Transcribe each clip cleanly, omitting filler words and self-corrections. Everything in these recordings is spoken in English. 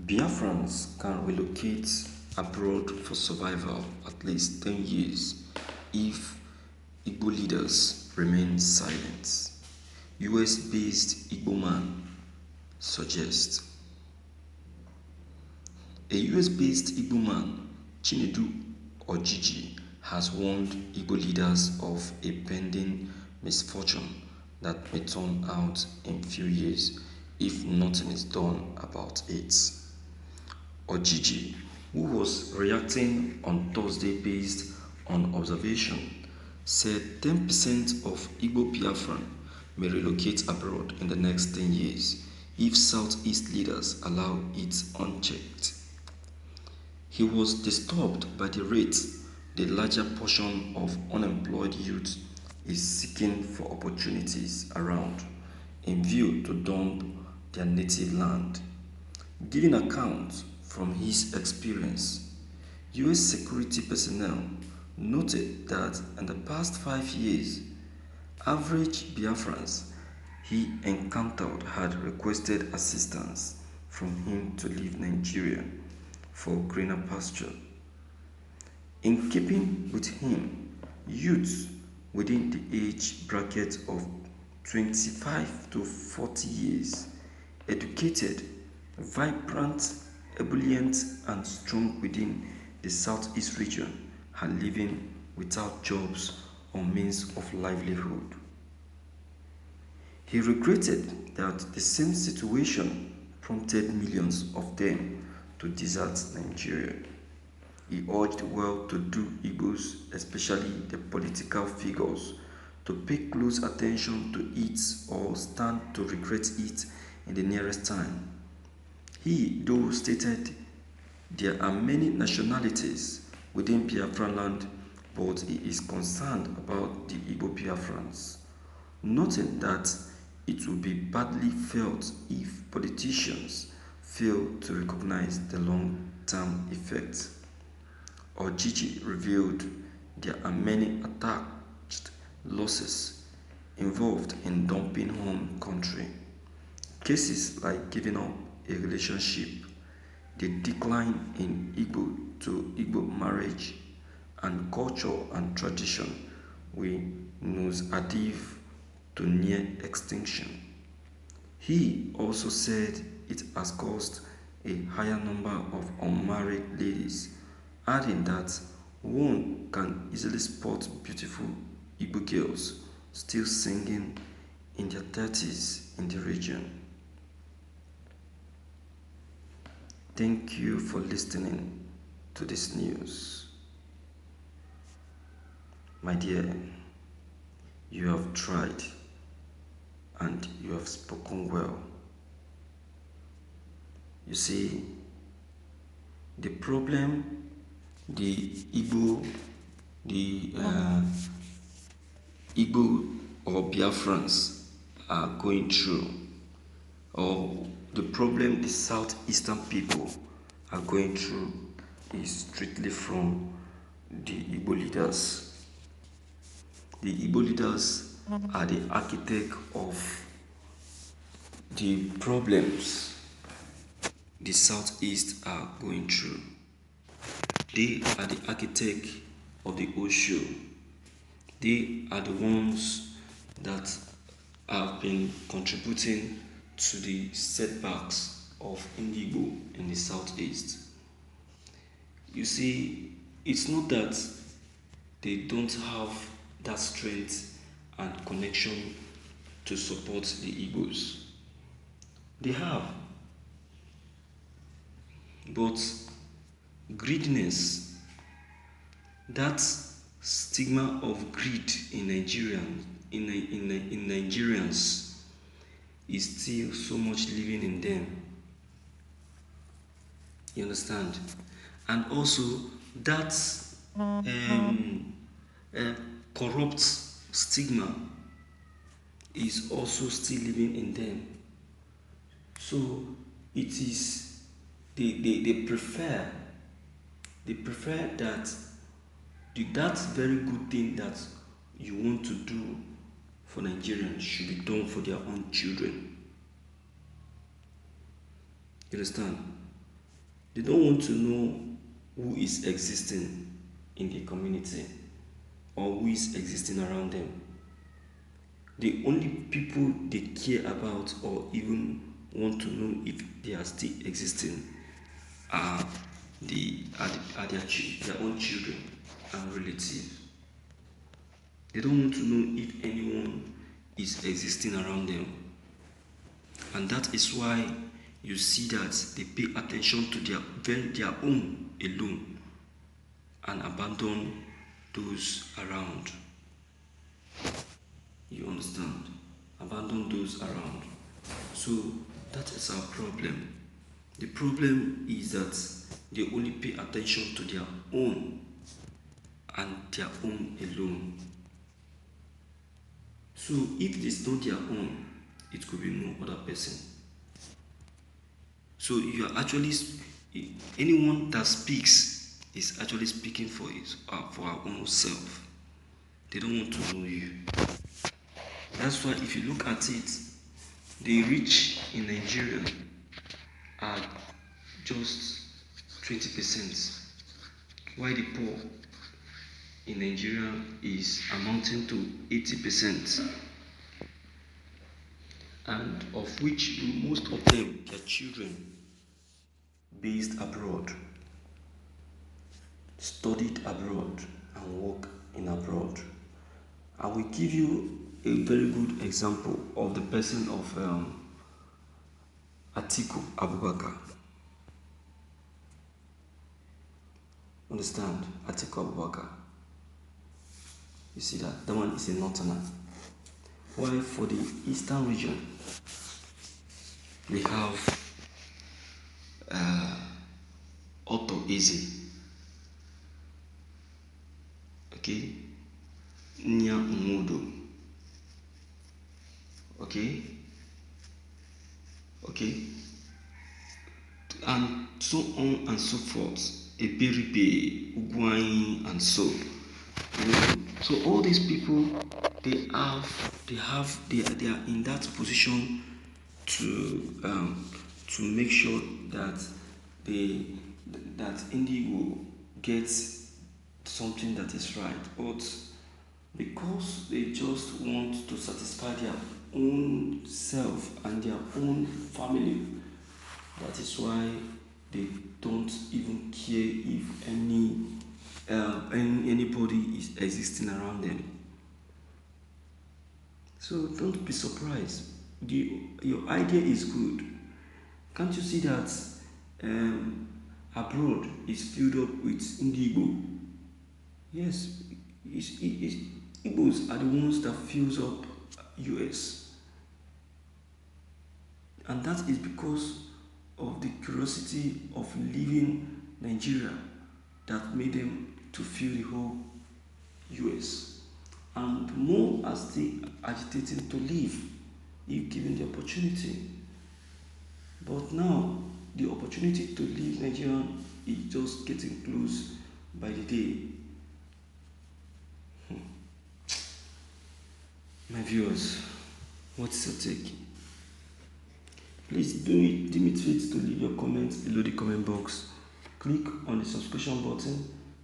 Biafrans can relocate abroad for survival at least 10 years if Igbo leaders remain silent. US-based Igbo man suggests. A US-based Igbo man, Chinedu Ojiji, has warned Igbo leaders of a pending misfortune that may turn out in few years if nothing is done about it. Ojiji, who was reacting on Thursday based on observation, said 10% of Igbo Biafran may relocate abroad in the next 10 years if Southeast leaders allow it unchecked. He was disturbed by the rate the larger portion of unemployed youth is seeking for opportunities around in view to dump their native land. Giving account from his experience, US security personnel noted that in the past 5 years, average Biafrans he encountered had requested assistance from him to leave Nigeria for greener pasture. In keeping with him, youths within the age bracket of 25 to 40 years, educated, vibrant, ebullient, and strong within the southeast region, are living without jobs or means of livelihood. He regretted that the same situation prompted millions of them to desert Nigeria. He urged well-to-do Igbos, especially the political figures, to pay close attention to it or stand to regret it in the nearest time. He, though, stated there are many nationalities within Biafra land, but he is concerned about the Igbo Biafrans, noting that it will be badly felt if politicians fail to recognize the long-term effects. Ojiji revealed there are many attached losses involved in dumping home country. Cases like giving up a relationship, the decline in Igbo to Igbo marriage, and culture and tradition we nosedive to near extinction. He also said it has caused a higher number of unmarried ladies, adding that one can easily spot beautiful Igbo girls still singing in their 30s in the region. Thank you for listening to this news. My dear, you have tried and you have spoken well. You see, the problem the Igbo or Biafrans are going through, or the problem the southeastern people are going through, is strictly from the Igbo leaders. The Igbo leaders are the architect of the problems the southeast are going through. They are the architect of the Osho. They are the ones that have been contributing to the setbacks of Indigo in the southeast. You see, it's not that they don't have that strength and connection to support the Igbos. They have. But greediness, that stigma of greed in Nigerians is still so much living in them. You understand? And also that uh, corrupt stigma is also still living in them. So it is they prefer that that very good thing that you want to do for Nigerians should be done for their own children. You understand? They don't want to know who is existing in the community or who is existing around them. The only people they care about or even want to know if they are still existing are their own children and relatives. They don't want to know if anyone is existing around them. And that is why you see that they pay attention to their own alone and abandon those around. You understand? Abandon those around. So that is our problem. The problem is that they only pay attention to their own and their own alone. So if it's not their own, it could be no other person. So you are actually anyone that speaks is actually speaking for our own self. They don't want to know you. That's why if you look at it, the rich in Nigeria are just 20%, while the poor in Nigeria is amounting to 80%, and of which most of them are children based abroad, studied abroad, and work in abroad. I will give you a very good example of the person of Atiku Abubakar. Understand? Atiku Abubakar. You see that? That one is a northerner. While for the eastern region, we have Otto Eze. Okay? Nya Umudo. Okay? And so on and so forth. Eberibe, Ugwai, and so. So all these people, they are in that position to make sure that Indigo gets something that is right, but because they just want to satisfy their own self and their own family, that is why they don't even care if anybody is existing around them. So don't be surprised. Your idea is good. Can't you see that abroad is filled up with Indigo? Yes, Igbos are the ones that fills up US, and that is because of the curiosity of leaving Nigeria that made them to fill the whole US, and more as they agitating to leave if given the opportunity. But now the opportunity to leave Nigeria is just getting close by the day. My viewers, what's your take? Please do not forget to leave your comments below the comment box. Click on the subscription button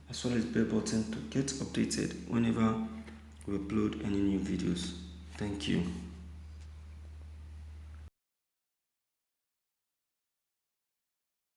as well as bell button to get updated whenever we upload any new videos. Thank you.